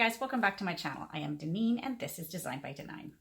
guys, welcome back to my channel. I am Deneen and this is Design by Deneen.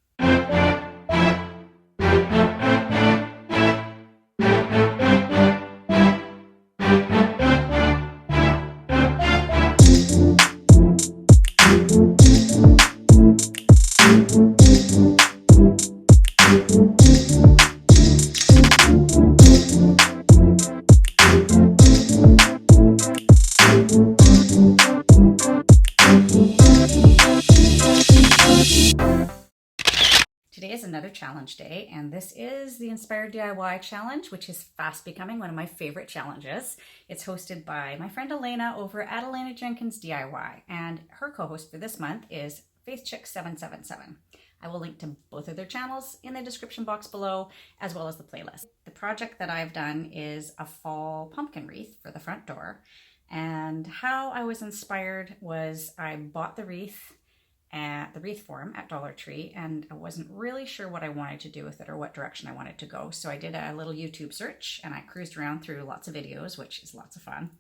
Today is another challenge day, and this is the Inspired DIY Challenge, which is fast becoming one of my favorite challenges. It's hosted by my friend Elena over at Elena Jenkins DIY, and her co-host for this month is FaithChick777. I will link to both of their channels in the description box below, as well as the playlist. The project that I've done is a fall pumpkin wreath for the front door, and how I was inspired was I bought the wreath at the wreath form at Dollar Tree, and I wasn't really sure what I wanted to do with it or what direction I wanted to go. So I did a little YouTube search and I cruised around through lots of videos, which is lots of fun.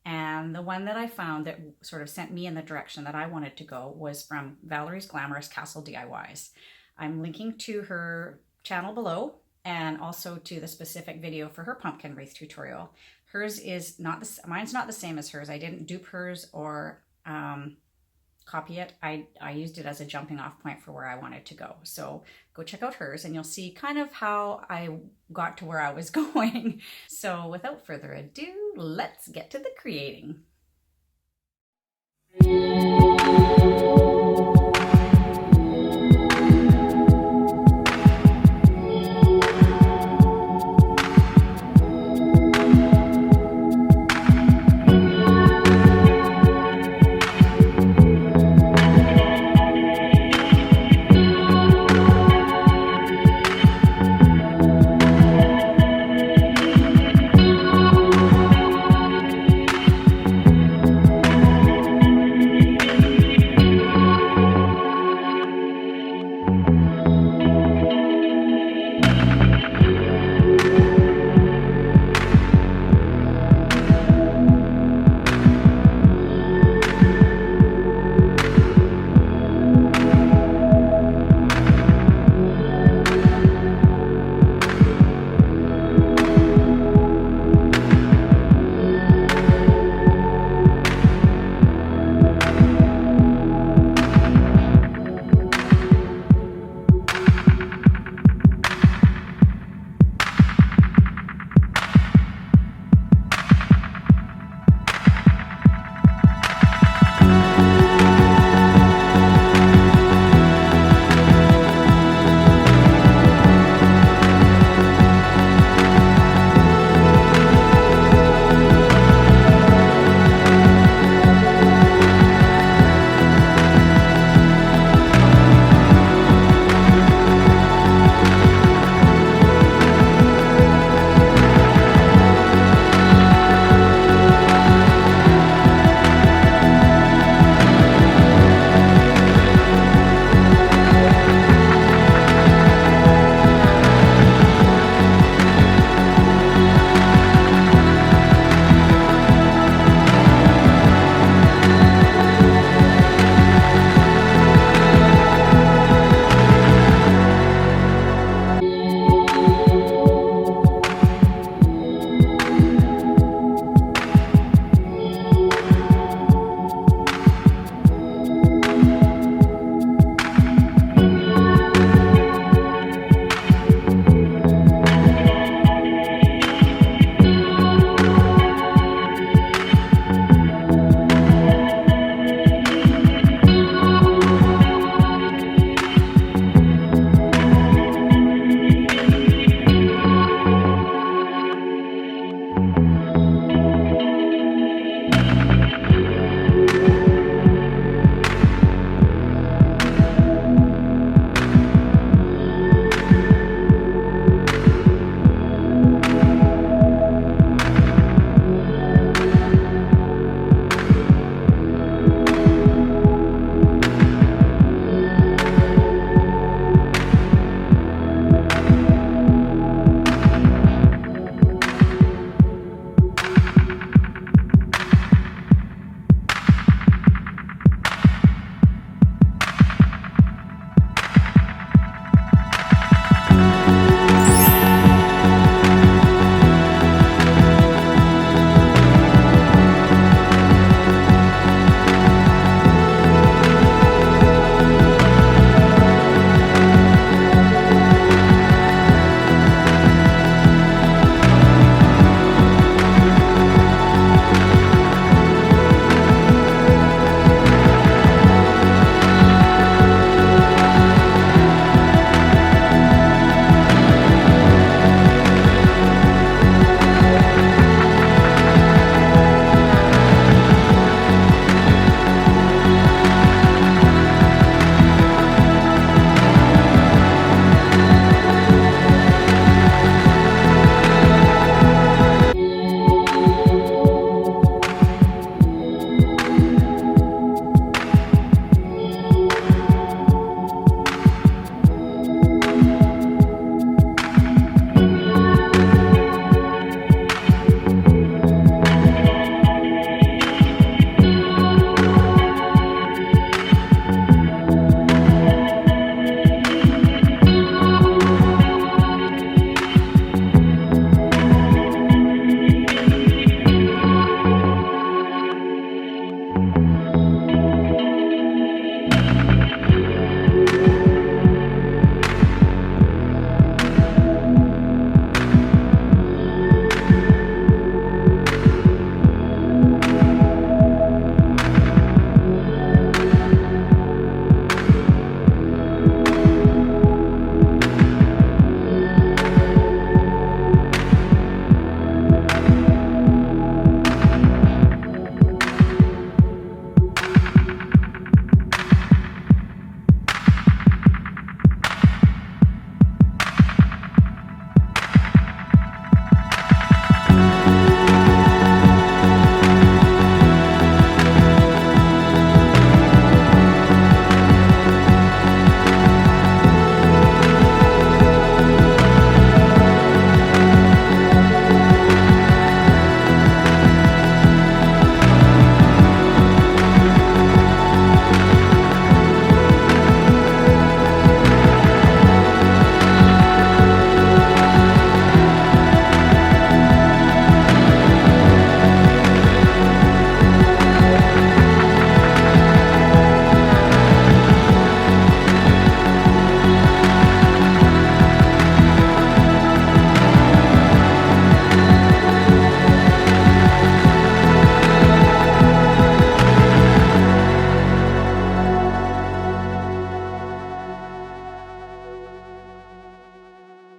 And the one that I found that sort of sent me in the direction that I wanted to go was from Valerie's Glamorous Castle DIYs. I'm linking to her channel below and also to the specific video for her pumpkin wreath tutorial. Hers is not the, mine's not the same as hers. I didn't dupe hers or copy it. I used it as a jumping off point for where I wanted to go. So go check out hers and you'll see kind of how I got to where I was going. So without further ado, let's get to the creating.